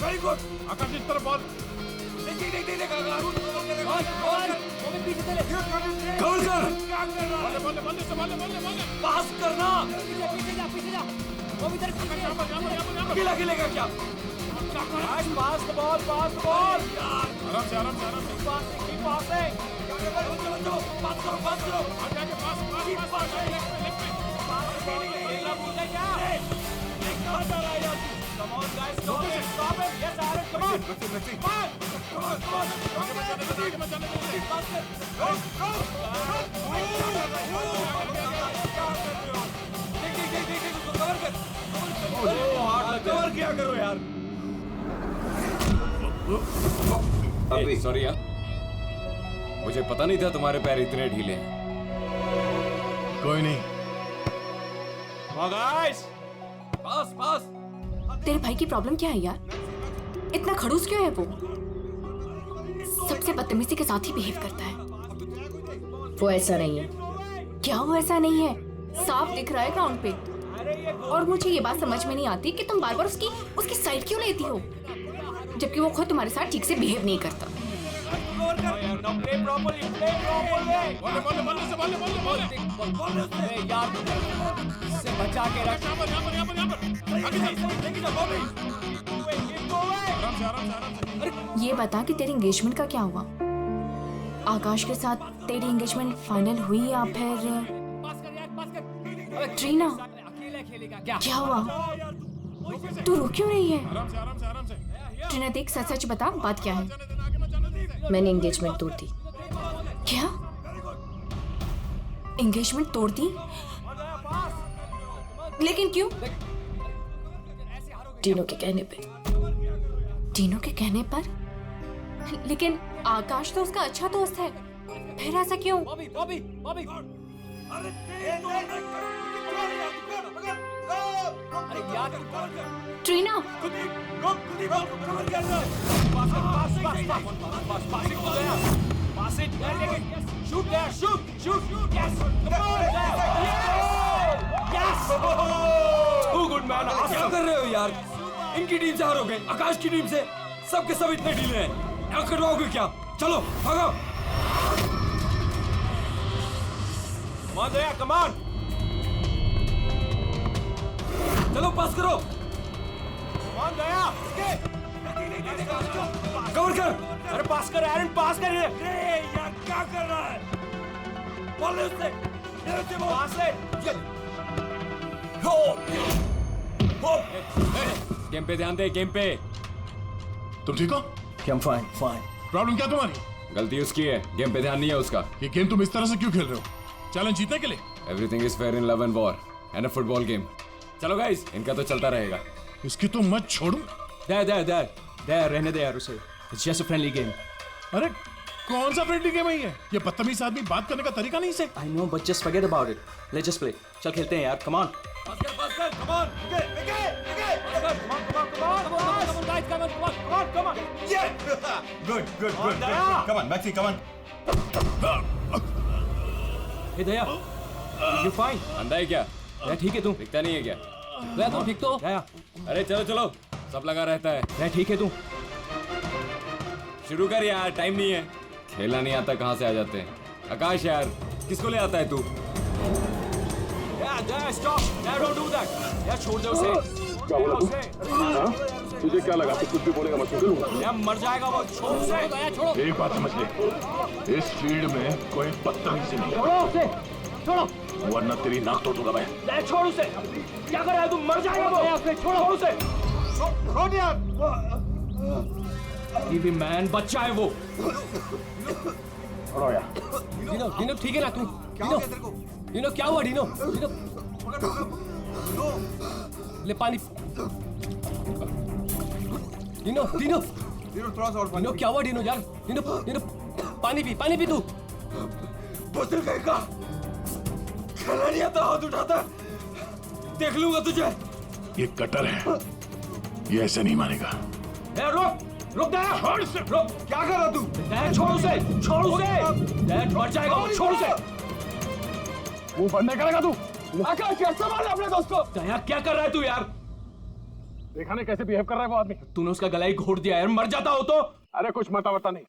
Very good आकाश इस तरफ ball pass करना अकेला खेलेगा क्या? पास द बॉल आराम से आराम से आराम से पास करो Come on guys, stop it. Yes, Aaron, come on. Cover किया करो यार। सॉरी यार, मुझे पता नहीं था तुम्हारे पैर इतने ढीले हैं। कोई नहीं। पास। तेरे भाई की प्रॉब्लम क्या है यार? इतना खड़ूस क्यों है वो? सबसे बदतमीजी के साथ ही बिहेव करता है। वो ऐसा नहीं है। क्या वो ऐसा नहीं है? साफ दिख रहा है ग्राउंड पे। और मुझे ये बात समझ में नहीं आती कि तुम बार बार उसकी साइड क्यों लेती हो, जबकि वो खुद तुम्हारे साथ ठीक से बिहेव नहीं करता। बचा के रख। ये बता कि तेरी एंगेजमेंट का क्या हुआ? आकाश के साथ तेरी एंगेजमेंट फाइनल हुई या फिर ट्रीना? क्या हुआ? तू रो क्यों रही है? ट्रीना देख, सच सच बता, बात क्या है? मैंने एंगेजमेंट तोड़ दी। क्या? एंगेजमेंट तोड़ दी? लेकिन क्यों? टीनो के कहने पे। टीनो के कहने पर? लेकिन आकाश तो उसका अच्छा दोस्त है, फिर ऐसा क्यों? ट्रीना, क्या कर रहे हो यार? इनकी टीम से हारोगे, आकाश की टीम से। सबके सब इतने ढीले हैं, यहाँ करवाओगे क्या? चलो भागो। कमान, चलो पास करो। कवर कर। अरे पास कर एरन, पास कर। यार क्या कर रहा है? बॉल ले उससे, पास ले। गेम पे ध्यान दे, गेम पे। तुम ठीक हो? फाइन। प्रॉब्लम क्या तुम्हारी? गलती उसकी है, गेम पे ध्यान नहीं है उसका। ये गेम तुम इस तरह से क्यों खेल रहे हो? चैलेंज जीतने के लिए? Everything is fair in love and war and a football game. चलो गाइस, इनका तो चलता रहेगा। इसकी तो मत छोड़ो। दे रहने दे यार उसे। It's just a friendly game. अरे कौन सा फ्रेंडली गेम है ये? बदतमीज आदमी बात करने का तरीका नहीं से। I know, but just forget about it. Let's just play. चल खेलते हैं यार, come on. Come on, yeah. Good. Come on, Maxi, come on. Hey Daya, you fine? अंधा है क्या? दया ठीक है तू? दिखता नहीं है क्या? दया तू ठीक तो? दया, अरे चलो, सब लगा रहता है। दया ठीक है तू? शुरू कर यार, टाइम नहीं है। खेलना नहीं आता कहाँ से आ जाते हैं। आकाश यार, किसको ले आता है तू? दया stop. Daya don't do that. दया छोड़ दे उसे। क्या बोला तू? तुझे क्या लगा तू कुछ भी बोलेगा मैं सुन लूंगा? दया मर जाएगा वो, छोड़ उसे। दया छोड़ो। एक बात समझ ले, इस फील्ड में कोई बदतमीजी नहीं है, छोड़ो उसे, छोड़ो। वरना तेरी नाक तोड़ दूंगा मैं। दया छोड़ उसे। क्या कर रहा है तू? मर जाएगा वो। दया उसे छोड़ो उसे। छोड़ यार। टीवी मैन बच्चा है वो। छोड़ो यार। डिनो ठीक है ना तू? डिनो क्या हुआ? डिनो ले पानी। डिनो क्या हुआ? डिनो यार, डिनो पानी पी तू। बुजुर्ग कहेगा खेलना नहीं आता हाथ उठाता देख लूंगा तुझे। ये कटर है, ये ऐसे नहीं मानेगा। रुक रुक दया छोड़ से रुक क्या कर रहा तू दया छोड़ उसे दया मर जाएगा वो छोड़ उसे मुंह बंद नहीं करेगा तू? आकाश क्या संभाल अपने दोस्त को दया क्या कर रहा है तू यार देखा नहीं कैसे बिहेव कर रहा है वो आदमी? तूने उसका गला ही घोट दिया यार मर जाता हो तो। अरे कुछ मता वता नहीं,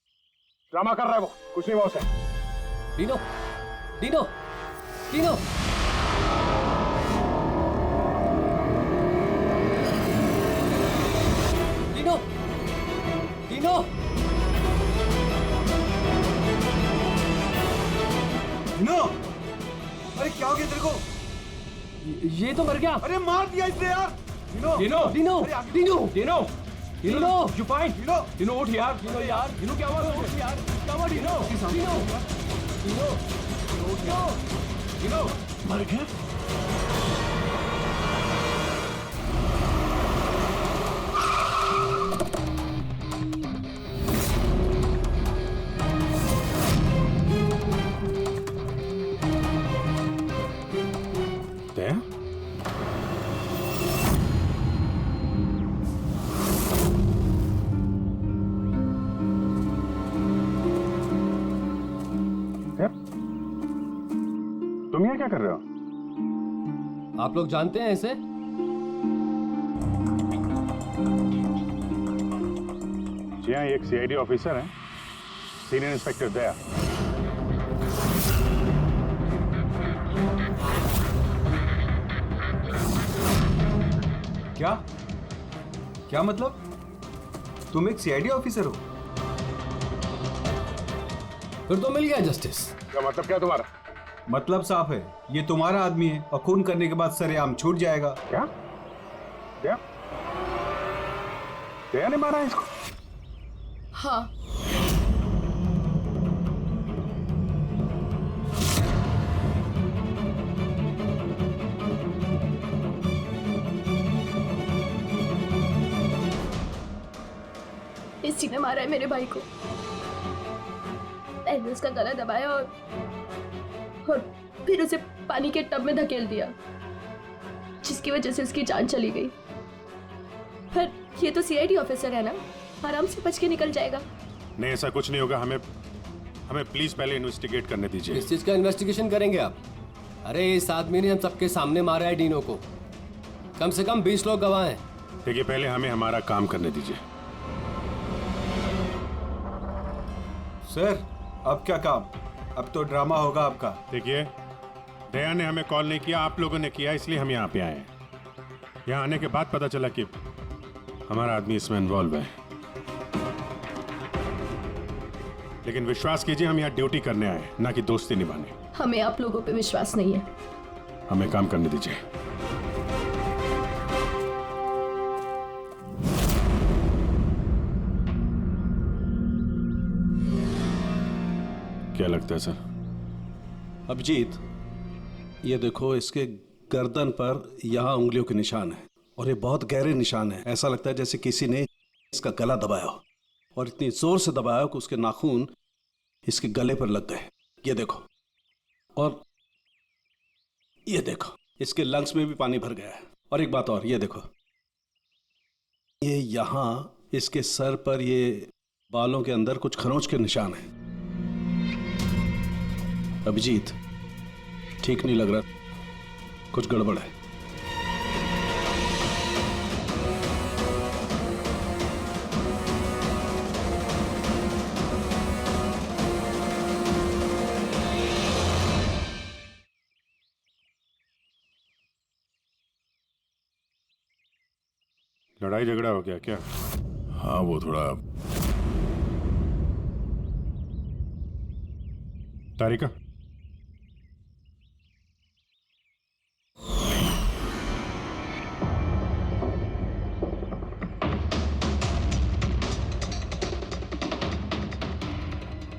ड्रामा कर रहा है वो, कुछ नहीं हुआ उसे। डीनो डीनो डीनो डीनो डीनो नो, अरे क्या हो गया तेरे को? ये तो मर गया। अरे मार दिया इसने यार। डीनो डीनो डीनो डीनो डीनो Dino you fine Dino Dino उठ यार डीनो यार डीनो क्या हुआ उठ यार क्या हुआ डीनो डीनो डीनो डीनो डीनो मर गया? दया? तुम यहाँ क्या कर रहे हो? आप लोग जानते हैं इसे? जी हाँ, एक सीआईडी ऑफिसर है, सीनियर इंस्पेक्टर दया। क्या क्या मतलब? तुम एक सीआईडी ऑफिसर हो? फिर तो मिल गया जस्टिस। क्या मतलब क्या तुम्हारा? मतलब साफ है, ये तुम्हारा आदमी है और खून करने के बाद सरेआम छूट जाएगा। क्या? दया? दया ने मारा है इसको? हाँ, इसी ने मारा है मेरे भाई को। मैंने उसका गला दबाया और फिर उसे पानी के टब में धकेल दिया, जिसकी वजह से उसकी जान चली गई। पर ये तो सीआईडी ऑफिसर है ना, आराम से बच के निकल जाएगा। नहीं, ऐसा कुछ नहीं होगा। हमें प्लीज पहले इन्वेस्टिगेट करने दीजिए। इस चीज का इन्वेस्टिगेशन करेंगे आप? अरे इस आदमी ने हम सबके सामने मारा है डीनो को। कम से कम 20 लोग गवाह हैं। देखिए, पहले हमें हमारा काम करने दीजिए। सर अब क्या काम? अब तो ड्रामा होगा आपका। देखिए, दया ने हमें कॉल नहीं किया, आप लोगों ने किया, इसलिए हम यहाँ पे आए हैं। यहाँ आने के बाद पता चला कि हमारा आदमी इसमें इन्वॉल्व है। लेकिन विश्वास कीजिए, हम यहाँ ड्यूटी करने आए, ना कि दोस्ती निभाने। हमें आप लोगों पे विश्वास नहीं है। हमें काम करने दीजिए। क्या लगता है सर? अभिजीत, ये देखो, इसके गर्दन पर यहाँ उंगलियों के निशान है और ये बहुत गहरे निशान है। ऐसा लगता है जैसे किसी ने इसका गला दबाया हो और इतनी जोर से दबाया कि उसके नाखून इसके गले पर लग गए। ये देखो, और ये देखो, इसके लंग्स में भी पानी भर गया है। और एक बात और, ये देखो, ये यहाँ इसके सर पर ये बालों के अंदर कुछ खरोंच के निशान हैं। अभिजीत, ठीक नहीं लग रहा, कुछ गड़बड़ है। लड़ाई झगड़ा हो गया क्या? हाँ, वो थोड़ा। तारिका,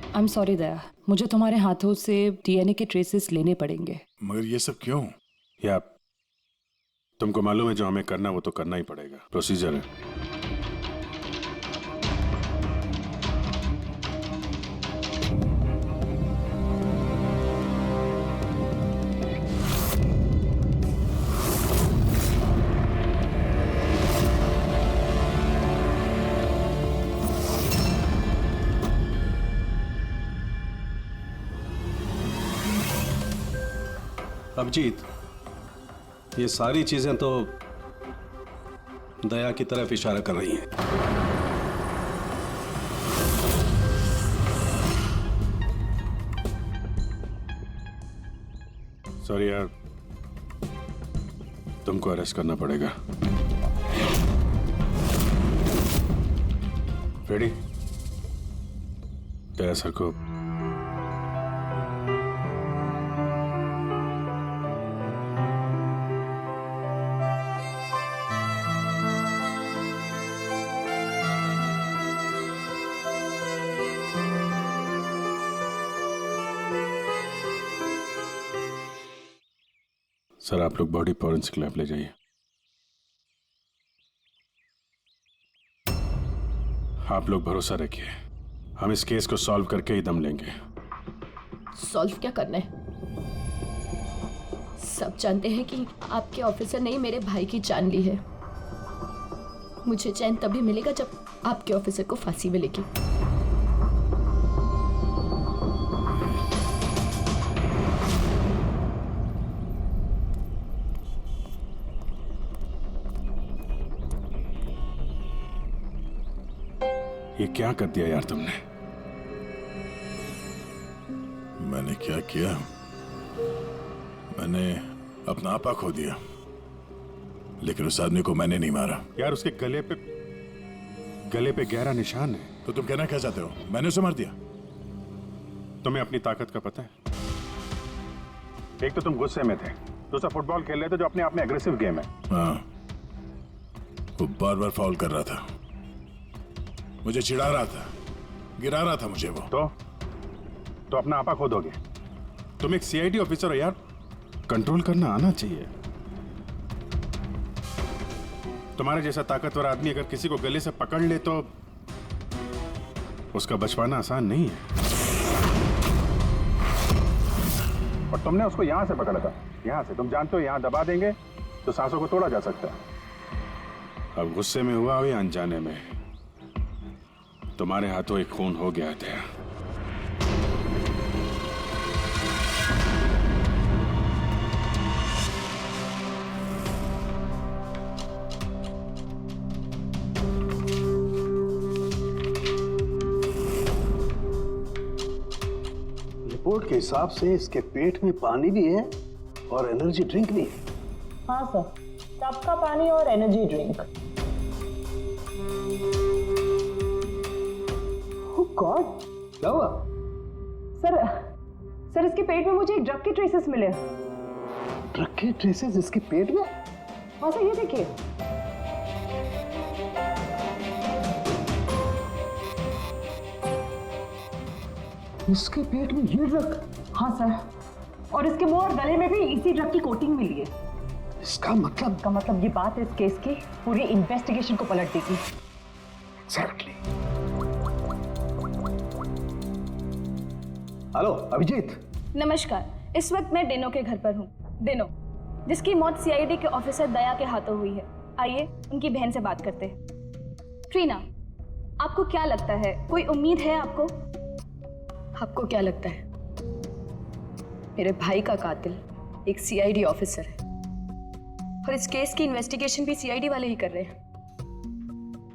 आई एम सॉरी दया, मुझे तुम्हारे हाथों से डीएनए के ट्रेसेस लेने पड़ेंगे। मगर ये सब क्यों? या तुमको मालूम है जो हमें करना वो तो करना ही पड़ेगा, प्रोसीजर है। अभिजीत, ये सारी चीजें तो दया की तरफ इशारा कर रही हैं। सॉरी यार, तुमको अरेस्ट करना पड़ेगा। रेडी? दया सर को सर, आप लोग बॉडी फॉरेंसिक लैब ले जाइए। आप लोग भरोसा रखिए, हम इस केस को सॉल्व करके ही दम लेंगे। सॉल्व क्या करना है? सब जानते हैं कि आपके ऑफिसर ने ही मेरे भाई की जान ली है। मुझे चैन तभी मिलेगा जब आपके ऑफिसर को फांसी मिलेगी। ये क्या कर दिया यार तुमने? मैंने क्या किया? मैंने अपना आपा खो दिया, लेकिन उस आदमी को मैंने नहीं मारा। यार, उसके गले पे गहरा निशान है। तो तुम कहना क्या चाहते हो? मैंने उसे मार दिया? तुम्हें अपनी ताकत का पता है? एक तो तुम गुस्से में थे, दूसरा फुटबॉल खेल रहे थे जो अपने आप में एग्रेसिव गेम है। हाँ, वो बार बार फाउल कर रहा था, मुझे चिढ़ा रहा था, गिरा रहा था मुझे वो। तो अपना आपा खो दोगे? तुम एक सीआईडी ऑफिसर हो यार, कंट्रोल करना आना चाहिए। तुम्हारे जैसा ताकतवर आदमी अगर किसी को गले से पकड़ ले तो उसका बचवाना आसान नहीं है। और तुमने उसको यहां से पकड़ा था, यहां से। तुम जानते हो यहां दबा देंगे तो सांसों को तोड़ा जा सकता है। अब गुस्से में हुआ हो या अनजाने में, तुम्हारे हाथों एक खून हो गया था। रिपोर्ट के हिसाब से इसके पेट में पानी भी है और एनर्जी ड्रिंक भी है। हाँ सर, कप का पानी और एनर्जी ड्रिंक। गॉड, क्या हुआ? सर इसके पेट में मुझे एक ड्रग के ट्रेसेस मिले। ड्रग के ट्रेसेस इसके पेट में? हाँ सर, ये देखिए। इसके पेट में ये ड्रग? हाँ सर, और इसके मुंह और गले में भी इसी ड्रग की कोटिंग मिली है। इसका मतलब ये बात इस केस की पूरी इन्वेस्टिगेशन को पलट देगी। एग्जैक्टली। हेलो अभिजीत। नमस्कार, इस वक्त मैं डेनो के घर पर हूँ। डेनो, जिसकी मौत सीआईडी के ऑफिसर दया के हाथों हुई है। आइए उनकी बहन से बात करते हैं। ट्रीना, आपको क्या लगता है, कोई उम्मीद है आपको? आपको क्या लगता है? मेरे भाई का कातिल एक सीआईडी ऑफिसर है और इस केस की इन्वेस्टिगेशन भी सीआईडी वाले ही कर रहे हैं।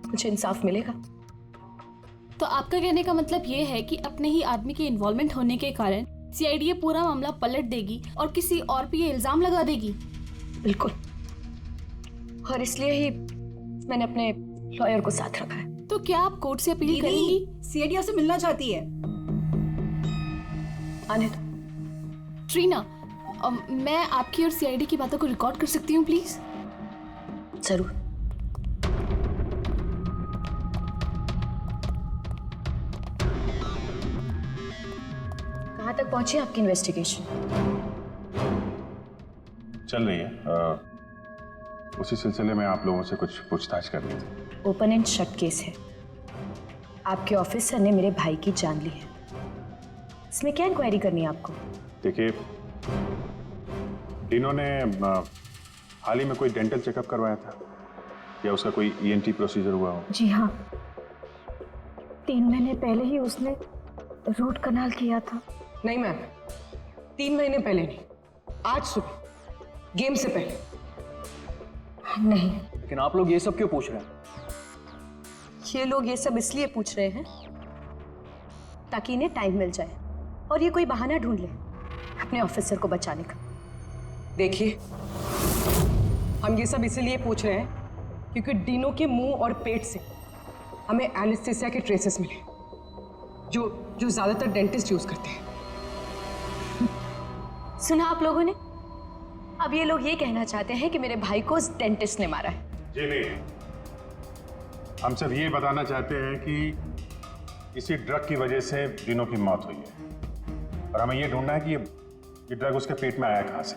मुझे इंसाफ मिलेगा। तो आपका कहने का मतलब ये है कि अपने ही आदमी के इन्वॉल्वमेंट होने के कारण सीआईडी ये पूरा मामला पलट देगी और किसी और पे ये इल्जाम लगा देगी? बिल्कुल, और इसलिए ही मैंने अपने लॉयर को साथ रखा है। तो क्या आप कोर्ट से अपील करेंगी? सीआईडी से मिलना चाहती है। आने दो। ट्रीना, मैं आपकी और सीआईडी की बातों को रिकॉर्ड कर सकती हूँ प्लीज? जरूर। कहाँ तक पहुंची आपकी इन्वेस्टिगेशन? चल रही है। उसी सिलसिले में आप लोगों से कुछ पूछताछ करनी थी। ओपन एंड शट केस है। आपके ऑफिसर ने मेरे भाई की जान ली है। इसमें क्या इंक्वायरी करनी है आपको? देखिए, डिनो ने हाल ही में कोई डेंटल चेकअप करवाया था या उसका कोई ईएनटी प्रोसीजर हुआ हो? जी हाँ, 3 महीने पहले ही उसने रूट कनाल किया था। नहीं मैम, 3 महीने पहले नहीं, आज सुबह गेम से पहले। नहीं, लेकिन आप लोग ये सब क्यों पूछ रहे हैं? ये लोग ये सब इसलिए पूछ रहे हैं ताकि इन्हें टाइम मिल जाए और ये कोई बहाना ढूंढ ले अपने ऑफिसर को बचाने का। देखिए, हम ये सब इसीलिए पूछ रहे हैं क्योंकि डीनो के मुंह और पेट से हमें एनेस्थीसिया के ट्रेसेस मिले जो ज्यादातर डेंटिस्ट यूज करते हैं। सुना आप लोगों ने? अब ये लोग ये कहना चाहते हैं कि मेरे भाई को उस डेंटिस्ट ने मारा है। जी नहीं, हम सब ये बताना चाहते हैं कि इसी ड्रग की वजह से डीनो की मौत हुई है और हमें ये ढूंढना है कि ये ड्रग उसके पेट में आया कहां से।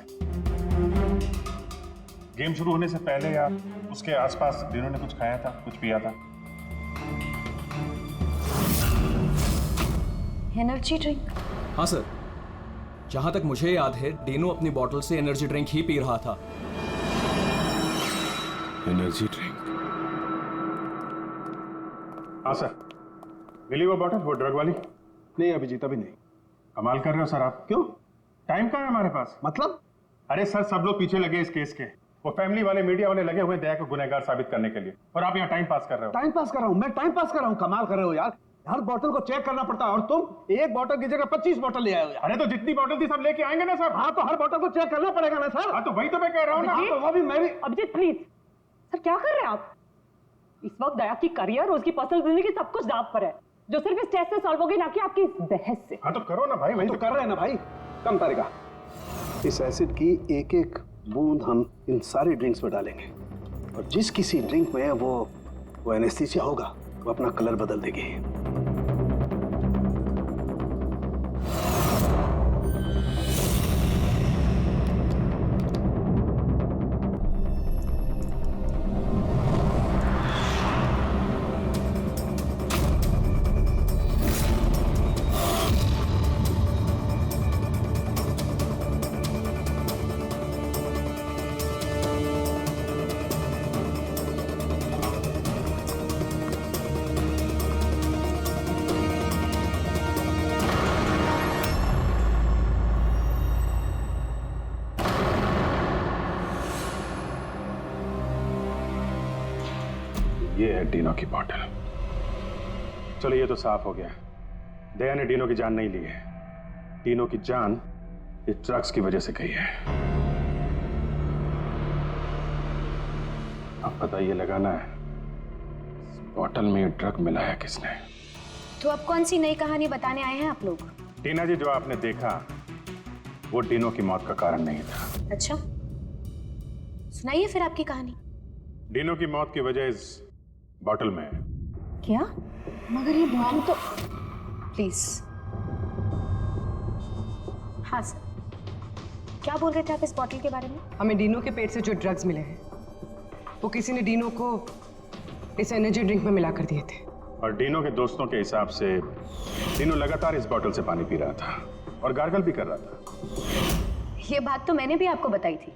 गेम शुरू होने से पहले या उसके आसपास डीनो ने कुछ खाया था, कुछ पिया था? Energy drink? हाँ सर, जहां तक मुझे याद है डीनो अपनी बोतल से एनर्जी ड्रिंक ही पी रहा था। Energy drink? हाँ सर, मिली वो बॉटल, वो ड्रग वाली? नहीं अभिजीत, अभी नहीं। कमाल कर रहे हो सर आप। क्यों? टाइम कहाँ है हमारे पास? मतलब? अरे सर, सब लोग पीछे लगे इस केस के। वो फैमिली वाले, मीडिया वाले लगे हुए दया को गुनहगार साबित करने के लिए, और आप यहाँ टाइम पास कर रहे हो। टाइम पास कर रहा हूँ? मैं टाइम पास कर रहा हूँ? कमाल कर रहे हो यार, हर बोतल को चेक करना पड़ता है और तुम एक बोतल की जगह 25 बोतल ले आए हो यार। अरे तो जितनी बोतल थी सब लेके आएंगे ना सर। हाँ तो हर बोतल को चेक करना पड़ेगा ना सर। हाँ तो वही तो मैं कह रहा हूँ ना। हाँ, तो वो भी मैं भी। अभिजीत प्लीज, सर क्या कर रहे हैं आप? इस वक्त दया की करियर और उसकी पर्सनल जिंदगी सब कुछ दांव पर है, जो सिर्फ इस टेस्ट से सॉल्व होगी, ना कि आपकी इस बहस से। हाँ तो करो ना भाई, वही तो कर रहे हैं ना भाई। कम करेगा। इस एसिड की एक एक बूंद हम इन सारी ड्रिंक्स में डालेंगे और जिस किसी ड्रिंक में वो एनेस्थीसिया होगा वो अपना कलर बदल देगी। ये है डीनो की बॉटल। चलो ये तो साफ हो गया, दया ने डीनो की जान नहीं ली है। डीनो की जान इस ड्रग्स की वजह से गई है। अब पता ये लगाना है इस बॉटल में ये ड्रग मिलाया किसने। तो अब कौन सी नई कहानी बताने आए हैं आप लोग? टीना जी, जो आपने देखा वो डीनो की मौत का कारण नहीं था। अच्छा, सुनाइए फिर आपकी कहानी। डीनो की मौत की वजह इस बॉटल में है। क्या? मगर ये बॉटल तो प्लीज। हाँ सर, क्या बोल रहे थे आप इस बॉटल के बारे में? हमें डीनो के पेट से जो ड्रग्स मिले हैं वो किसी ने डीनो को इस एनर्जी ड्रिंक में मिला कर दिए थे। और डीनो के दोस्तों के हिसाब से डीनो लगातार इस बॉटल से पानी पी रहा था और गार्गल भी कर रहा था। ये बात तो मैंने भी आपको बताई थी।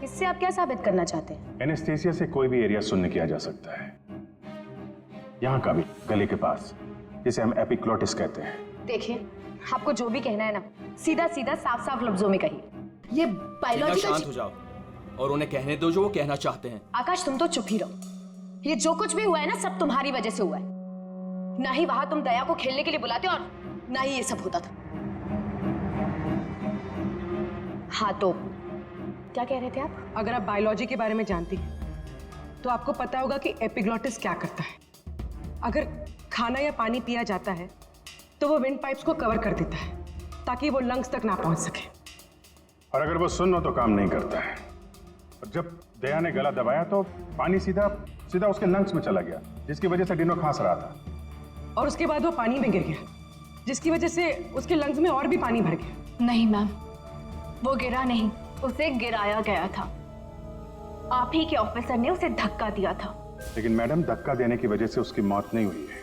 इससे आप क्या साबित करना चाहते हैं? एनेस्थीसिया से कोई भी एरिया शून्य किया जा सकता है, यहाँ का भी, गले के पास, जिसे हम एपिग्लोटिस कहते हैं। देखिए, आपको जो भी कहना है ना, सीधा सीधा साफ साफ लफ्जों में कहिए। ये बायोलॉजिकल। शांत हो जाओ और उन्हें कहने दो जो वो कहना चाहते हैं। आकाश, तुम तो चुप ही रहो। ये जो कुछ भी हुआ है ना, सब तुम्हारी वजह से हुआ है। ना ही वहां तुम दया को खेलने के लिए बुलाते और ना ही ये सब होता था। हाँ तो क्या कह रहे थे आप? अगर आप बायोलॉजी के बारे में जानती हैं तो आपको पता होगा कि एपिग्लोटिस क्या करता है। अगर खाना या पानी पिया जाता है तो वो विंड पाइप्स को कवर कर देता है ताकि वो लंग्स तक ना पहुंच सके। और अगर वो सुन हो तो काम नहीं करता है। और जब दया ने गला दबाया तो पानी सीधा सीधा उसके लंग्स में चला गया, जिसकी वजह से डीनो खांस रहा था। और उसके बाद वो पानी में गिर गया, जिसकी वजह से उसके लंग्स में और भी पानी भर गया। नहीं मैम, वो गिरा नहीं, उसे गिराया गया था। आप ही के ऑफिसर ने उसे धक्का दिया था। लेकिन मैडम, धक्का देने की वजह से उसकी मौत नहीं हुई है।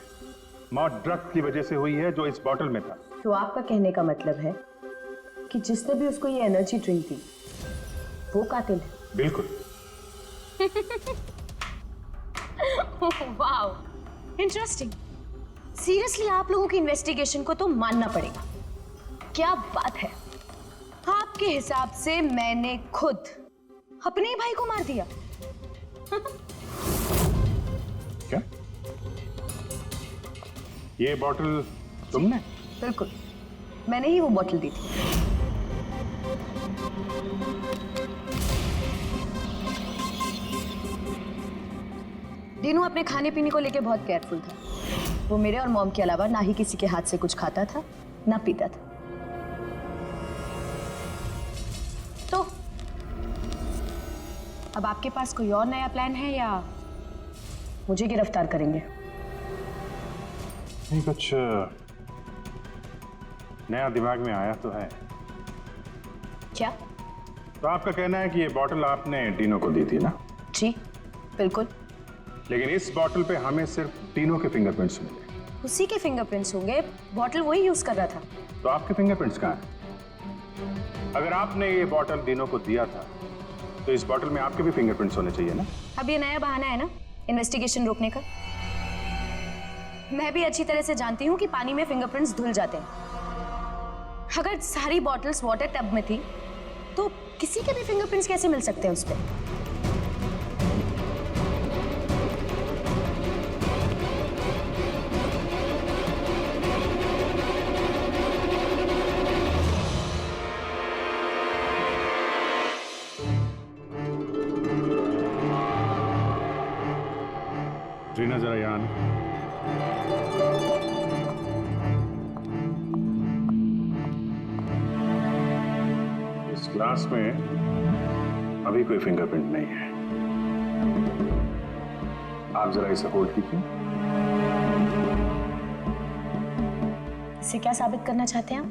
मौत ड्रग की वजह से हुई है जो इस बॉटल में था। तो आपका कहने का मतलब है कि जिसने भी उसको ये एनर्जी ड्रिंक दी वो कातिल है? बिल्कुल। Wow, interesting. सीरियसली आप लोगों की इन्वेस्टिगेशन को तो मानना पड़ेगा। क्या बात है। आप आपके हिसाब से मैंने खुद अपने ही भाई को मार दिया? क्या? ये बॉटल तुमने? बिल्कुल, मैंने ही वो बॉटल दी थी। डीनू अपने खाने पीने को लेके बहुत केयरफुल था। वो मेरे और मॉम के अलावा ना ही किसी के हाथ से कुछ खाता था ना पीता था। तो अब आपके पास कोई और नया प्लान है या मुझे गिरफ्तार करेंगे? नहीं, कुछ नया दिमाग में आया तो है। क्या? तो आपका कहना है कि ये बॉटल आपने डीनो को दी थी ना? जी बिल्कुल। लेकिन इस बॉटल पे हमें सिर्फ डीनो के फिंगरप्रिंट्स मिले। उसी के फिंगरप्रिंट्स होंगे, बॉटल वही यूज कर रहा था। तो आपके फिंगरप्रिंट्स कहाँ हैं? अगर आपने ये बॉटल डीनो को दिया था तो इस बॉटल में आपके भी फिंगरप्रिंट्स होने चाहिए ना? अब ये नया बहाना है ना इन्वेस्टिगेशन रोकने का। मैं भी अच्छी तरह से जानती हूँ कि पानी में फिंगरप्रिंट्स धुल जाते हैं। अगर सारी बॉटल्स वाटर टब में थी तो किसी के भी फिंगरप्रिंट्स कैसे मिल सकते हैं उस पर? ट्रीना जरा यहाँ आना। इस ग्लास में अभी कोई फिंगरप्रिंट नहीं है। आप जरा इसे होल्ड कीजिए। इसे क्या साबित करना चाहते हैं आप?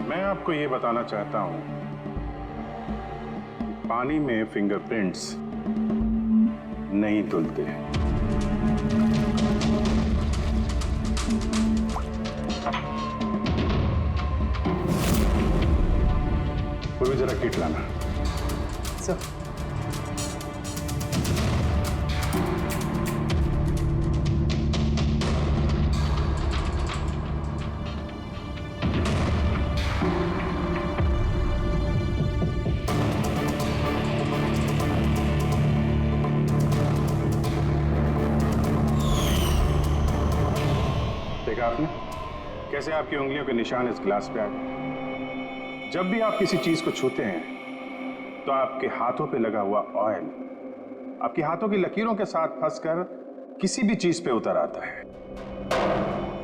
मैं आपको ये बताना चाहता हूं पानी में फिंगरप्रिंट्स नहीं धुलते। कोई भी जरा किट लाना। सर देखा आपने कैसे आपकी उंगलियों के निशान इस ग्लास पे आ गए? जब भी आप किसी चीज को छूते हैं तो आपके हाथों पे लगा हुआ ऑयल आपके हाथों की लकीरों के साथ फंसकर किसी भी चीज पे उतर आता है।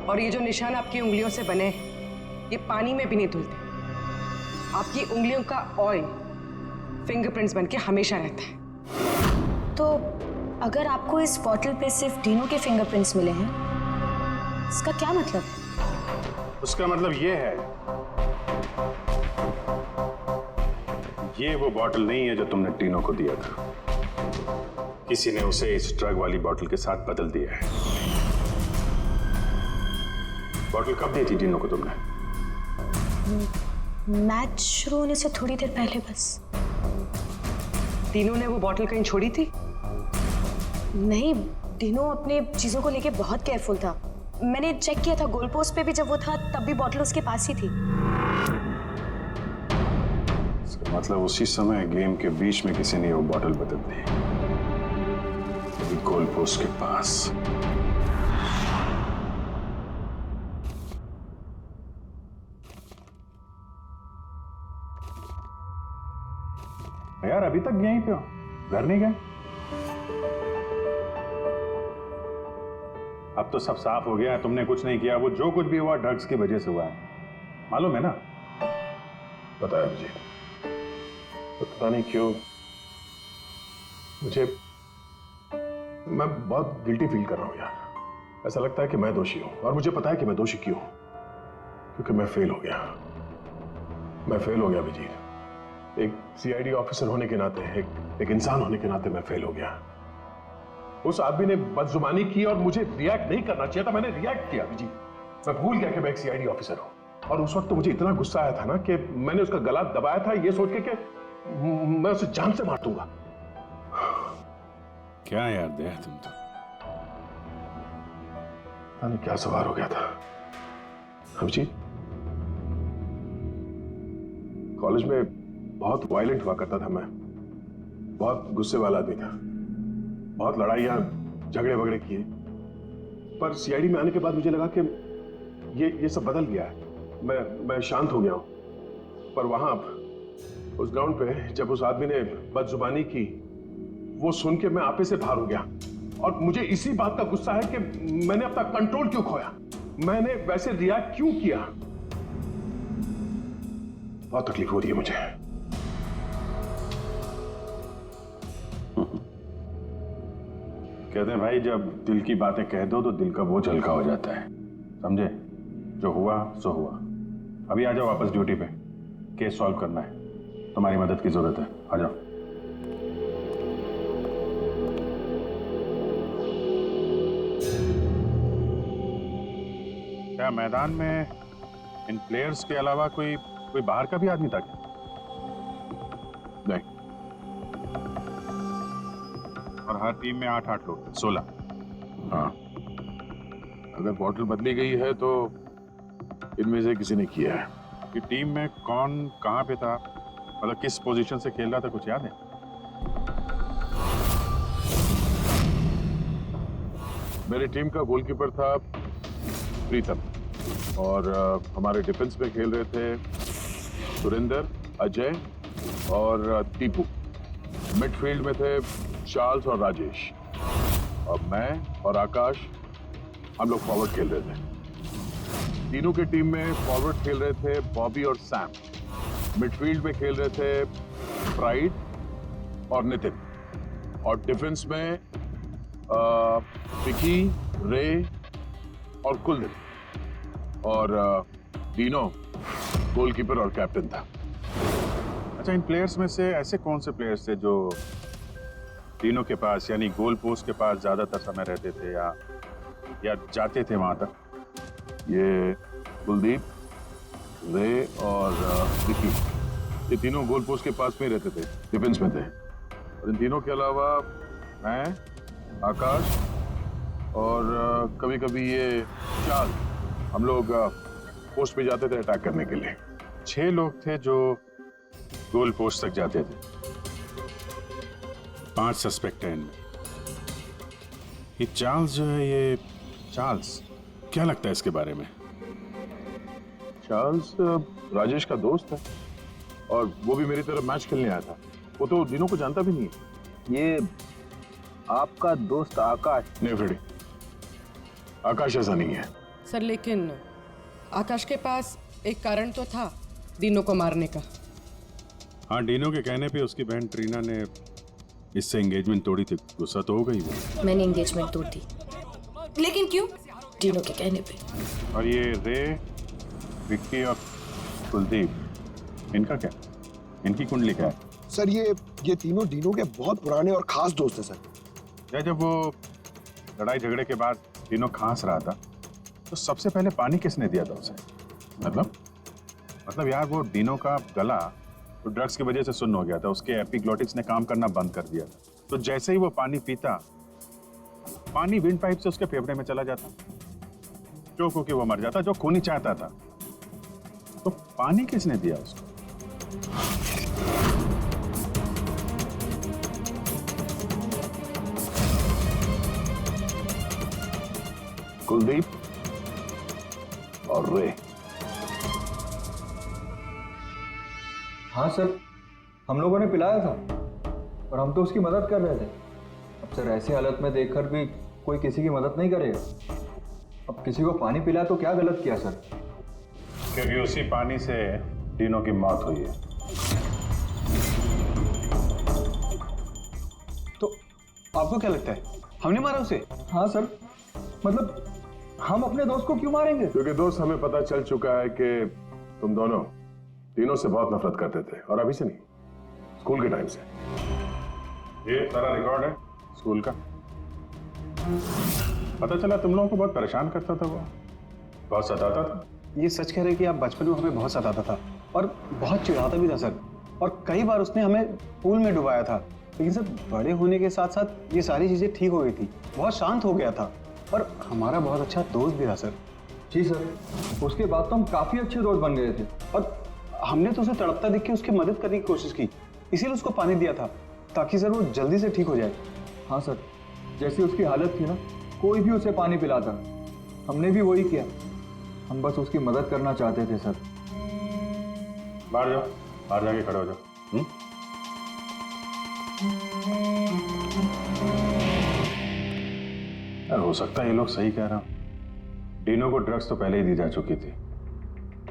और ये जो निशान आपकी उंगलियों से बने ये पानी में भी नहीं धुलते। आपकी उंगलियों का ऑयल फिंगरप्रिंट्स बनके हमेशा रहता है। तो अगर आपको इस बॉटल पे सिर्फ डीनो के फिंगरप्रिंट्स मिले हैं, इसका क्या मतलब? उसका मतलब ये है ये वो बॉटल नहीं है जो तुमने डीनो को दिया था। किसी ने उसे इस ड्रग वाली बॉटल के साथ बदल दिया है। बॉटल कब दी थी डीनो को तुमने? मैच शुरू होने से थोड़ी देर पहले बस। डीनो ने वो बॉटल कहीं छोड़ी थी? नहीं, डीनो अपने चीजों को लेके बहुत केयरफुल था। मैंने चेक किया था, गोल पोस्ट पे भी जब वो था तब भी बॉटल उसके पास ही थी। इसका मतलब उसी समय गेम के बीच में किसी ने वो बॉटल बदल दी, गोल पोस्ट के पास। यार अभी तक यहीं पे हो, घर नहीं गए? अब तो सब साफ हो गया है, तुमने कुछ नहीं किया। वो जो कुछ भी हुआ ड्रग्स की वजह से हुआ है, मालूम है ना? पता है मुझे, तो पता नहीं क्यों मुझे मैं बहुत गिल्टी फील कर रहा हूं यार। ऐसा लगता है कि मैं दोषी हूं, और मुझे पता है कि मैं दोषी क्यों, क्योंकि मैं फेल हो गया। मैं फेल हो गया अभिजीत। एक सीआईडी ऑफिसर होने के नाते, एक इंसान होने के नाते मैं फेल हो गया। उस आदमी ने बदजुबानी की और मुझे रिएक्ट नहीं करना चाहिए था, मैंने रिएक्ट किया अभिजीत। मैं भूल गया कि मैं एक सीआईडी ऑफिसर हूं, और उस वक्त तो मुझे इतना गुस्सा आया था ना कि मैंने उसका गला दबाया था ये सोच के कि मैं उसे जान से मार दूंगा। क्या यार दया, तुम तो पता नहीं क्या सवार हो गया था अभिजीत। कॉलेज में बहुत वायलेंट हुआ करता था मैं, बहुत गुस्से वाला आदमी था, बहुत लड़ाइयाँ झगड़े वगड़े किए। पर सीआईडी में आने के बाद मुझे लगा कि ये सब बदल गया है, मैं शांत हो गया हूँ। पर वहां उस ग्राउंड पे जब उस आदमी ने बदजुबानी की, वो सुन के मैं आपे से बाहर हो गया। और मुझे इसी बात का गुस्सा है कि मैंने अपना कंट्रोल क्यों खोया, मैंने वैसे रिएक्ट क्यों किया। बहुत तकलीफ हो रही है मुझे। कहते हैं भाई, जब दिल की बातें कह दो तो दिल का बोझ हल्का हो जाता है, समझे? जो हुआ सो हुआ। अभी आ जाओ वापस ड्यूटी पे, केस सॉल्व करना है, तुम्हारी मदद की जरूरत है, आ जाओ। क्या मैदान में इन प्लेयर्स के अलावा कोई बाहर का भी आदमी था क्या? नहीं। और हर टीम में 8-8 लोग थे, 16। हाँ, अगर बॉटल बदली गई है तो इनमें से किसी ने किया है। कि टीम में कौन कहाँ पे था, मतलब किस पोजीशन से खेल रहा था, कुछ याद है? मेरी टीम का गोलकीपर था प्रीतम, और हमारे डिफेंस में खेल रहे थे सुरेंद्र, अजय और टीपू। मिडफील्ड में थे चार्ल्स और राजेश, और मैं और आकाश, हम लोग फॉरवर्ड खेल रहे थे। तीनों के टीम में फॉरवर्ड खेल रहे थे बॉबी और सैम, मिडफील्ड में खेल रहे थे प्राइड और नितिन, और डिफेंस में विकी, रे और कुलदीप, और तीनों गोलकीपर और कैप्टन था। अच्छा, इन प्लेयर्स में से ऐसे कौन से प्लेयर्स थे जो तीनों के पास, यानी गोल पोस्ट के पास ज्यादातर समय रहते थे या जाते थे वहां तक? ये कुलदीप, रे और विकी, ये तीनों गोल पोस्ट के पास में ही रहते थे, डिफेंस में थे। और इन तीनों के अलावा मैं, आकाश और कभी कभी ये चार्ल्स, हम लोग पोस्ट पे जाते थे अटैक करने के लिए। 6 लोग थे जो गोल पोस्ट तक जाते थे, 5 सस्पेक्ट हैं इनमें। ये चार्ल्स जो है, ये चार्ल्स क्या लगता है इसके बारे में? चार्ल्स राजेश का दोस्त है, और वो भी मेरी तरफ मैच खेलने आया था। वो तो दिनों को जानता भी नहीं है। ये आपका दोस्त आकाश? नहीं फ्रेडी, आकाश ऐसा नहीं है सर, लेकिन आकाश के पास एक कारण तो था दिनों को मारने का। हाँ, डीनो के कहने पे उसकी बहन ट्रीना ने इससे एंगेजमेंट तोड़ी थी। गुस्सा तो हो गई वो। मैंने एंगेजमेंट तोड़ दी, लेकिन क्यों? डीनो के कहने पे। और ये रे, विक्की और कुलदीप, इनका क्या? इनकी कुंडली क्या है? सर ये तीनों डीनो के बहुत पुराने और खास दोस्त हैं सर। जब वो लड़ाई झगड़े के बाद डीनो खांस रहा था, तो सबसे पहले पानी किसने दिया था उसे? मतलब यार, वो डीनो का गला तो ड्रग्स की वजह से सुन्न हो गया था, उसके एपिग्लोटिक्स ने काम करना बंद कर दिया था। तो जैसे ही वो पानी पीता, पानी विंड पाइप से उसके फेफड़े में चला जाता, चोक होके वो मर जाता, जो खून ही चाहता था। तो पानी किसने दिया उसको? कुलदीप और रे। हाँ सर, हम लोगों ने पिलाया था और हम तो उसकी मदद कर रहे थे। अब सर, ऐसी हालत में देखकर भी कोई किसी की मदद नहीं करेगा। अब किसी को पानी पिलाया तो क्या गलत किया सर? क्योंकि उसी पानी से डीनो की मौत हुई है। तो आपको क्या लगता है, हमने मारा उसे? हाँ सर, मतलब हम अपने दोस्त को क्यों मारेंगे? क्योंकि दोस्त, हमें पता चल चुका है कि तुम दोनों तीनों से बहुत नफरत करते थे, और अभी से नहीं, स्कूल के टाइम से। ये सारा रिकॉर्ड है स्कूल का। पता चला तुम लोगों को बहुत परेशान करता था वो, बहुत सताता था। ये सच कह रहे कि आप बचपन में हमें बहुत सताता था और बहुत चिढ़ाता भी था सर, और कई बार उसने हमें पूल में डुबाया था। लेकिन सर, बड़े होने के साथ साथ ये सारी चीजें ठीक हो गई थी, बहुत शांत हो गया था, और हमारा बहुत अच्छा दोस्त भी था सर। जी सर, उसके बाद तो हम काफी अच्छे दोस्त बन गए थे। और हमने तो उसे तड़पता देख के उसकी मदद करने की कोशिश की, इसीलिए उसको पानी दिया था ताकि सर वो जल्दी से ठीक हो जाए। हाँ सर, जैसी उसकी हालत थी ना, कोई भी उसे पानी पिलाता, हमने भी वही किया। हम बस उसकी मदद करना चाहते थे सर। बाहर जाओ, बाहर जाके खड़े हो जाओ। यार हो सकता है ये लोग सही कह रहा हूं। डीनो को ड्रग्स तो पहले ही दी जा चुकी थी।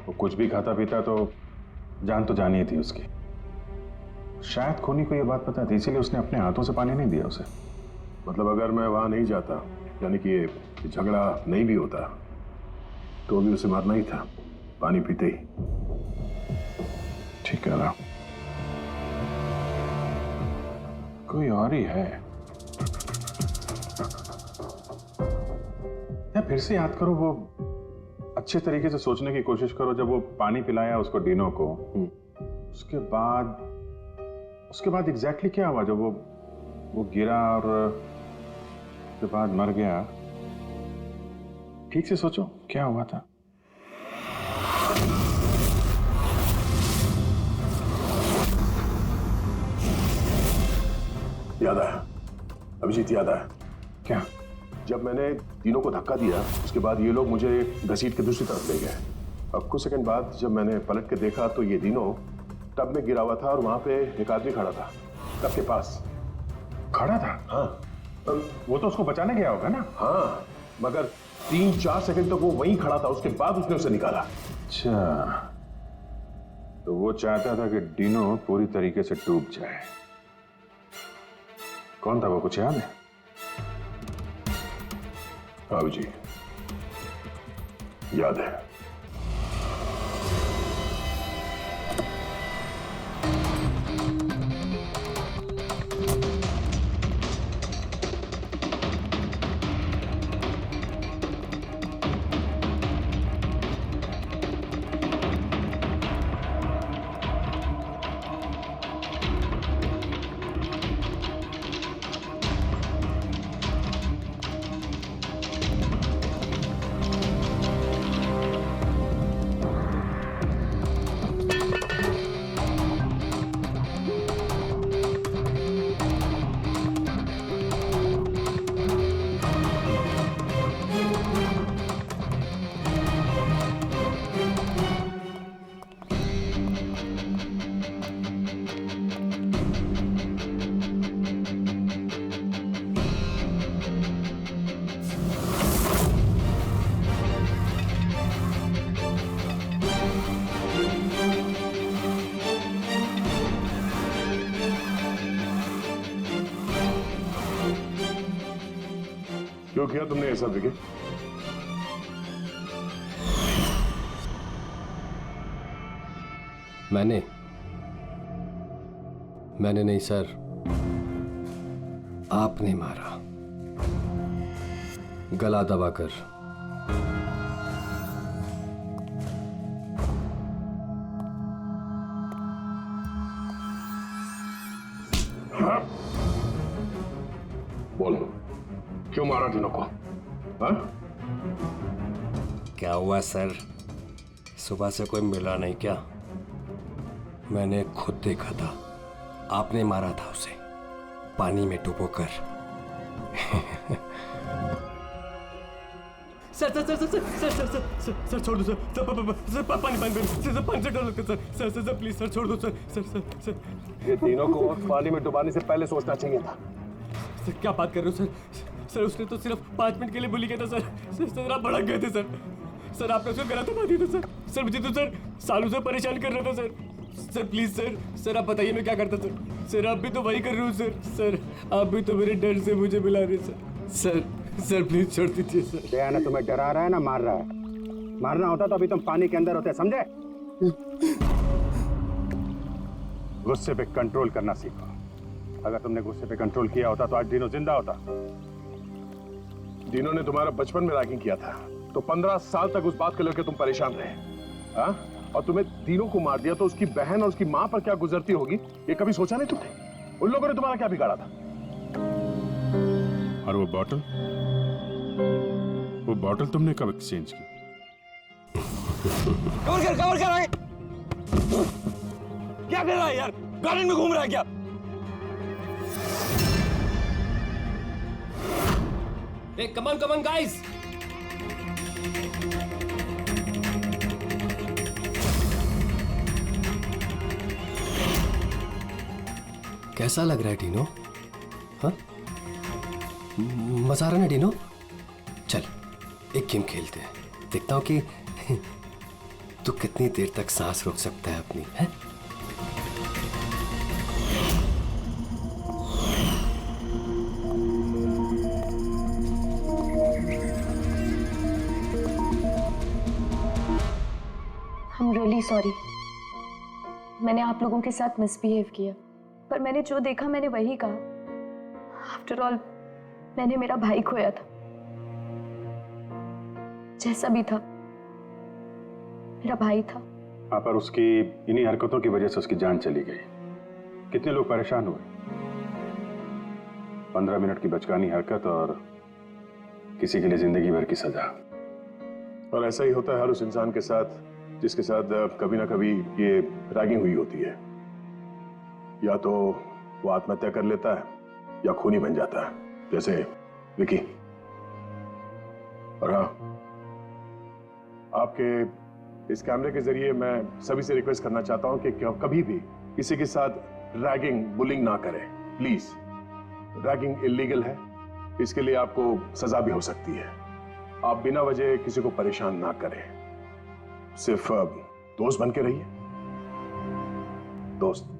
वो कुछ भी खाता पीता तो जान ही थी उसकी। शायद खोनी को ये बात पता थी, इसीलिए उसने अपने हाथों से पानी नहीं दिया उसे। मतलब अगर मैं वहां नहीं जाता, यानी कि ये झगड़ा नहीं भी होता, तो भी उसे मारना ही था पानी पीते ही। ठीक है ना, कोई और ही है। या फिर से याद करो, वो अच्छे तरीके से सोचने की कोशिश करो। जब वो पानी पिलाया उसको, डीनो को, उसके बाद एग्जैक्टली क्या हुआ? जब वो गिरा और उसके बाद मर गया, ठीक से सोचो क्या हुआ था। याद आया अभिजीत, याद आया। क्या? जब मैंने तीनों को धक्का दिया, उसके बाद ये लोग मुझे घसीट के दूसरी तरफ ले गए। अब कुछ सेकंड बाद जब मैंने पलट के देखा तो ये तीनों टब में गिरा हुआ था और वहां पे एक आदमी खड़ा था टब के पास। खड़ा था? हाँ। वो तो उसको बचाने गया होगा ना? हाँ, मगर 3-4 सेकंड तक वो वहीं खड़ा था, उसके बाद उसने उसे निकाला। अच्छा, तो वो चाहता था कि डीनो पूरी तरीके से डूब जाए। कौन था वो, कुछ याद है? हाँ जी, याद है। क्यों किया तुमने ऐसा विकी? मैंने नहीं सर, आपने मारा, गला दबाकर। हाँ? बोलो, क्यों मारा डीनो को? हाँ? क्या हुआ सर, सुबह से कोई मिला नहीं क्या? मैंने खुद देखा था, आपने मारा था उसे पानी में डुबोकर। Sir sir sir sir sir sir sir sir sir छोड़ दो सर, सर पानी पानी से डालो सर, सर प्लीज सर छोड़ दो सर, सर सर सर ये तीनों को पानी में डुबाने से पहले सोचना चाहिए था। सर क्या बात कर रहे हो सर? सर उसने तो सिर्फ 5 मिनट के लिए बोली गया था सर आप भड़क गए थे सर आपने उसको गला दबा दिया था सर मुझे तो सर सालों से परेशान कर रहा था सर प्लीज सर आप बताइए मैं क्या करता सर आप भी तो वही कर रहे हो सर आप भी तो मेरे डर से मुझे मिला रहे सर प्लीज छोड़ दीजिए सर। दयाना तुम्हें डरा रहा है ना मार रहा है? मारना होता तो अभी तुम पानी के अंदर होते, समझे? गुस्से पे कंट्रोल करना सीखो। अगर तुमने गुस्से पे कंट्रोल किया होता तो आज डीनो जिंदा होता। डीनो ने तुम्हारा बचपन में रैगिंग किया था तो 15 साल तक उस बात को लेकर तुम परेशान रहे, हाँ? और तुम्हें डीनो को मार दिया तो उसकी बहन और उसकी मां पर क्या गुजरती होगी ये कभी सोचा नहीं तुमने? उन लोगों ने तुम्हारा क्या बिगाड़ा था? और वो बॉटल तुमने कब एक्सचेंज की? कवर कर क्या कर रहा है यार? गार्डन में घूम रहा है क्या? Hey, come on, guys! कैसा लग रहा है डीनो? हाँ? मजा आ रहा है ना डीनो? चल एक गेम खेलते हैं, देखता हूं कि तू कितनी देर तक सांस रोक सकता है अपनी, है? I'm really sorry. मैंने आप लोगों के साथ मिसबिहेव किया, पर मैंने जो देखा मैंने वही कहा। आफ्टर ऑल मैंने मेरा भाई खोया था। जैसा भी था मेरा भाई था। हाँ, पर उसकी इन्हीं हरकतों की वजह से उसकी जान चली गई। कितने लोग परेशान हुए। 15 मिनट की बचकानी हरकत और किसी के लिए जिंदगी भर की सजा। और ऐसा ही होता है हर उस इंसान के साथ जिसके साथ कभी ना कभी ये रैगिंग हुई होती है। या तो वो आत्महत्या कर लेता है या खूनी बन जाता है, जैसे विकी। और हाँ, आपके इस कैमरे के जरिए मैं सभी से रिक्वेस्ट करना चाहता हूं कि कभी भी किसी के साथ रैगिंग, बुलिंग ना करें, प्लीज। रैगिंग इलीगल है, इसके लिए आपको सजा भी हो सकती है। आप बिना वजह किसी को परेशान ना करें, सिर्फ दोस्त बन के रहिए। दोस्त।